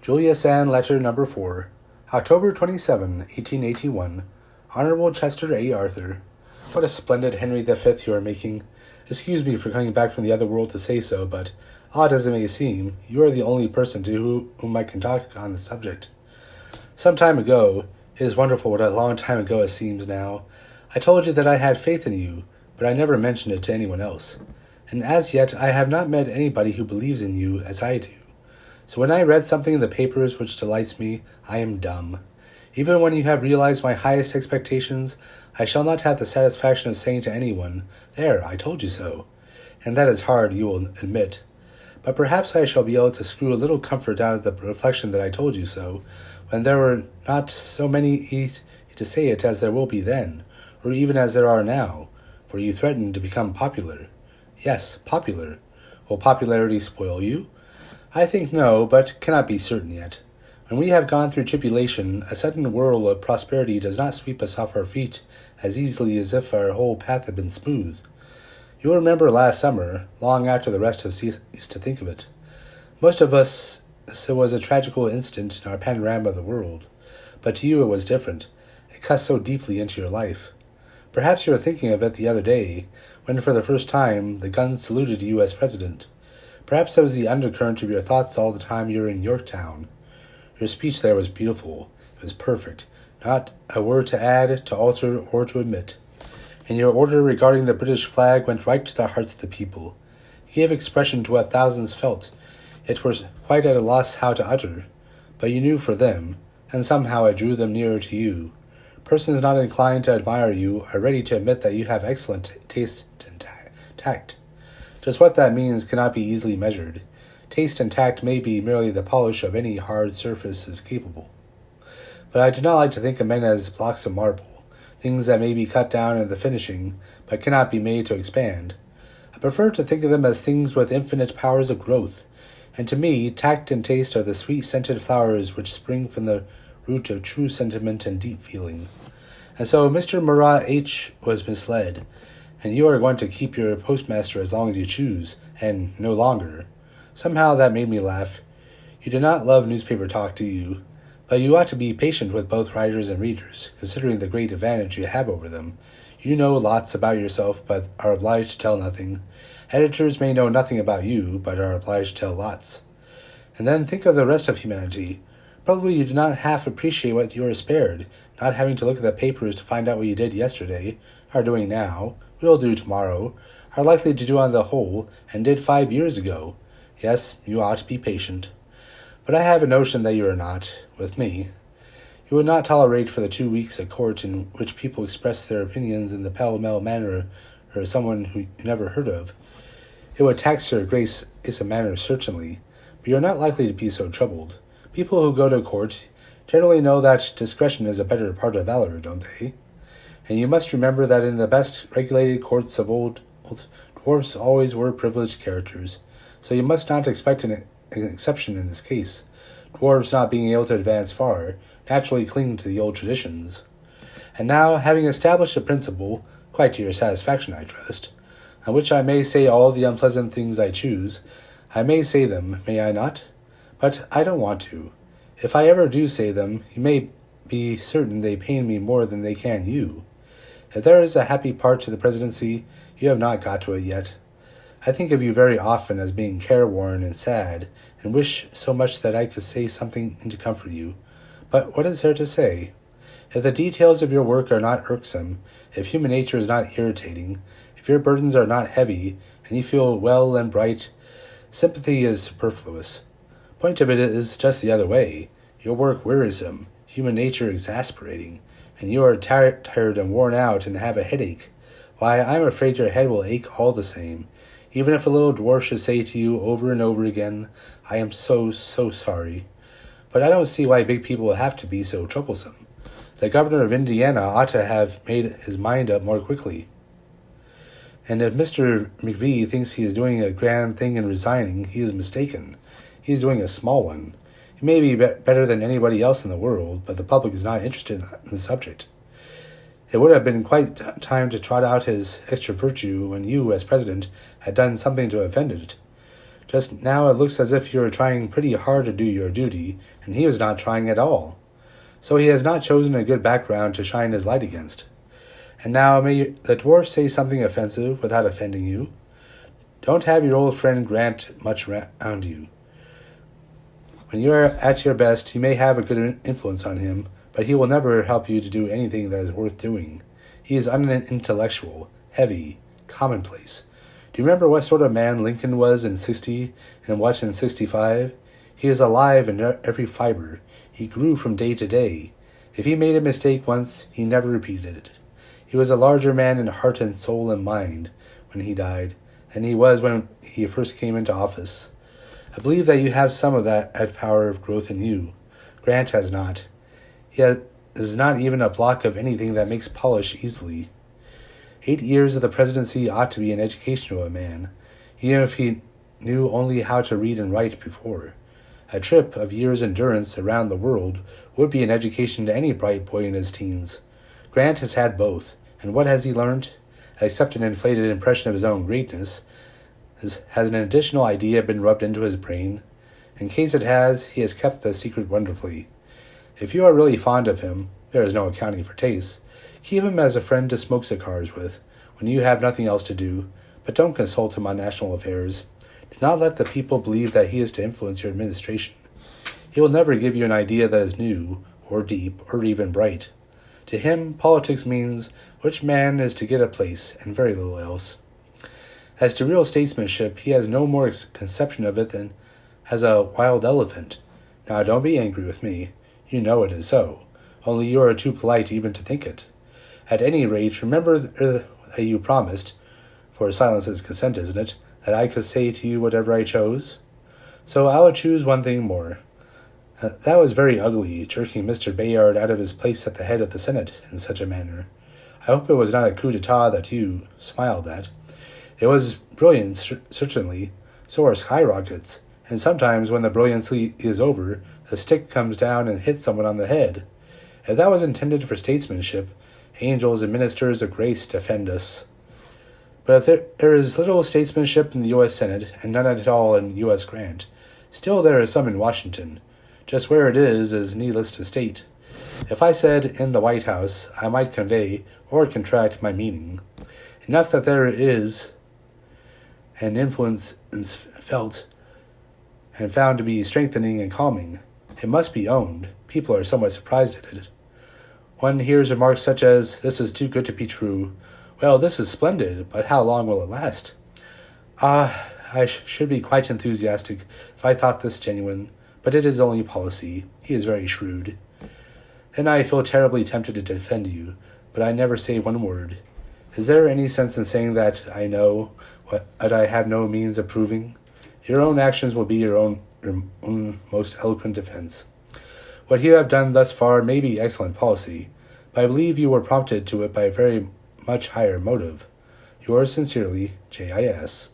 Julia Sand Letter Number 4, October 27, 1881. Honorable Chester A. Arthur. What a splendid Henry V you are making. Excuse me for coming back from the other world to say so, but, odd as it may seem, you are the only person to whom I can talk on the subject. Some time ago, it is wonderful what a long time ago it seems now, I told you that I had faith in you, but I never mentioned it to anyone else. And as yet I have not met anybody who believes in you as I do. So when I read something in the papers which delights me, I am dumb. Even when you have realized my highest expectations, I shall not have the satisfaction of saying to anyone, "There, I told you so." And that is hard, you will admit. But perhaps I shall be able to screw a little comfort out of the reflection that I told you so, when there were not so many to say it as there will be then, or even as there are now, for you threaten to become popular. Yes, popular. Will popularity spoil you? I think no, but cannot be certain yet. When we have gone through tribulation, a sudden whirl of prosperity does not sweep us off our feet as easily as if our whole path had been smooth. You'll remember last summer, long after the rest have ceased to think of it. Most of us, it was a tragical incident in our panorama of the world. But to you it was different. It cut so deeply into your life. Perhaps you were thinking of it the other day, when for the first time the guns saluted you as president. Perhaps that was the undercurrent of your thoughts all the time you were in Yorktown. Your speech there was beautiful. It was perfect. Not a word to add, to alter, or to omit. And your order regarding the British flag went right to the hearts of the people. You gave expression to what thousands felt, yet were quite at a loss how to utter. But you knew for them, and somehow it drew them nearer to you. Persons not inclined to admire you are ready to admit that you have excellent taste and tact. Just what that means cannot be easily measured. Taste and tact may be merely the polish of any hard surface is capable. But I do not like to think of men as blocks of marble, things that may be cut down in the finishing, but cannot be made to expand. I prefer to think of them as things with infinite powers of growth, and to me, tact and taste are the sweet-scented flowers which spring from the root of true sentiment and deep feeling. And so Mr. Murat H. was misled, and you are going to keep your postmaster as long as you choose, and no longer. Somehow that made me laugh. You do not love newspaper talk, do you? But you ought to be patient with both writers and readers, considering the great advantage you have over them. You know lots about yourself, but are obliged to tell nothing. Editors may know nothing about you, but are obliged to tell lots. And then think of the rest of humanity. Probably you do not half appreciate what you are spared, not having to look at the papers to find out what you did yesterday, are doing now, will do tomorrow, are likely to do on the whole, and did 5 years ago. Yes, you ought to be patient. But I have a notion that you are not, with me. You would not tolerate for the 2 weeks at court in which people express their opinions in the pell-mell manner of someone who you never heard of. It would tax your grace is a manner, certainly, but you are not likely to be so troubled. People who go to court generally know that discretion is a better part of valor, don't they? And you must remember that in the best regulated courts of old dwarfs always were privileged characters, so you must not expect an exception in this case. Dwarfs, not being able to advance far, naturally cling to the old traditions. And now, having established a principle, quite to your satisfaction, I trust, on which I may say all the unpleasant things I choose, I may say them, may I not? But I don't want to. If I ever do say them, you may be certain they pain me more than they can you. If there is a happy part to the presidency, you have not got to it yet. I think of you very often as being careworn and sad, and wish so much that I could say something to comfort you. But what is there to say? If the details of your work are not irksome, if human nature is not irritating, if your burdens are not heavy, and you feel well and bright, sympathy is superfluous. Point of it is just the other way. Your work wearisome, human nature exasperating, and you are tired and worn out and have a headache. Why, I am afraid your head will ache all the same, even if a little dwarf should say to you over and over again, "I am so sorry." But I don't see why big people have to be so troublesome. The governor of Indiana ought to have made his mind up more quickly. And if Mr. McVee thinks he is doing a grand thing in resigning, he is mistaken. He is doing a small one. He may be better than anybody else in the world, but the public is not interested in the subject. It would have been quite time to trot out his extra virtue when you, as president, had done something to offend it. Just now it looks as if you are trying pretty hard to do your duty, and he was not trying at all. So he has not chosen a good background to shine his light against. And now may the dwarf say something offensive without offending you. Don't have your old friend Grant much round you. When you are at your best, you may have a good influence on him, but he will never help you to do anything that is worth doing. He is unintellectual, heavy, commonplace. Do you remember what sort of man Lincoln was in '60 and what in '65? He is alive in every fiber. He grew from day to day. If he made a mistake once, he never repeated it. He was a larger man in heart and soul and mind when he died than he was when he first came into office. I believe that you have some of that power of growth in you. Grant has not. He is not even a block of anything that makes polish easily. 8 years of the presidency ought to be an education to a man, even if he knew only how to read and write before. A trip of years' endurance around the world would be an education to any bright boy in his teens. Grant has had both, and what has he learned? Except an inflated impression of his own greatness, has an additional idea been rubbed into his brain? In case it has, he has kept the secret wonderfully. If you are really fond of him, there is no accounting for tastes, keep him as a friend to smoke cigars with, when you have nothing else to do, but don't consult him on national affairs. Do not let the people believe that he is to influence your administration. He will never give you an idea that is new, or deep, or even bright. To him, politics means which man is to get a place, and very little else. As to real statesmanship, he has no more conception of it than has a wild elephant. Now don't be angry with me. You know it is so, only you are too polite even to think it. At any rate, remember that you promised, for silence is consent, isn't it, that I could say to you whatever I chose? So I will choose one thing more. That was very ugly, jerking Mr. Bayard out of his place at the head of the Senate in such a manner. I hope it was not a coup d'etat that you smiled at. It was brilliant, certainly. So are skyrockets, and sometimes when the brilliancy is over, a stick comes down and hits someone on the head. If that was intended for statesmanship, angels and ministers of grace defend us. But if there is little statesmanship in the U.S. Senate, and none at all in U.S. Grant, still there is some in Washington. Just where it is needless to state. If I said in the White House, I might convey or contract my meaning. Enough that there is an influence felt and found to be strengthening and calming. It must be owned. People are somewhat surprised at it. One hears remarks such as, "This is too good to be true." "Well, this is splendid, but how long will it last?" I should be quite enthusiastic if I thought this genuine, but it is only policy. He is very shrewd. Then I feel terribly tempted to defend you, but I never say one word. Is there any sense in saying that I know what I have no means of proving? Your own actions will be your own most eloquent defense. What you have done thus far may be excellent policy, but I believe you were prompted to it by a very much higher motive. Yours sincerely, J.I.S.